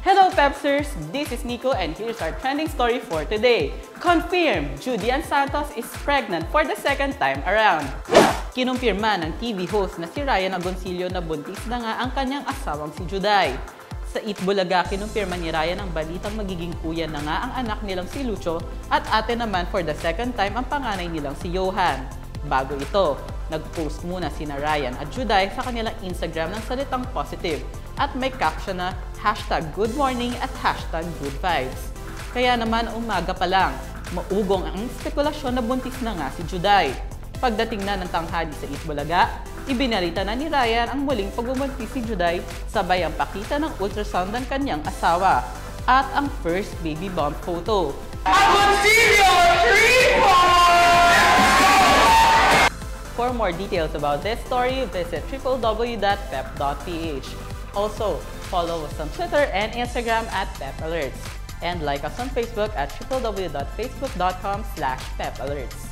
Hello Pepsters! This is Nico and here's our trending story for today. Confirmed! Judy Ann Santos is pregnant for the second time around. Kinumpirma ng TV host na si Ryan Agoncillo na buntis na nga ang kanyang asawang si Juday. Sa Eat Bulaga, kinumpirma ni Ryan ang balitang magiging kuya na nga ang anak nilang si Lucho at ate naman for the second time ang panganay nilang si Johan. Bago ito, nag-post muna sina Ryan at Juday sa kanilang Instagram ng salitang positive at may caption na #goodmorning at #goodvibes. Kaya naman umaga pa lang, maugong ang spekulasyon na buntis na nga si Juday. Pagdating na ng tanghali sa Eat Bulaga, ibinalita na ni Ryan ang muling pagbubuntis si Juday sabay ang pakita ng ultrasound ng kanyang asawa at ang first baby bump photo. For more details about this story, visit www.pep.ph. Also, follow us on Twitter and Instagram at PepAlerts. And like us on Facebook at www.facebook.com/PepAlerts.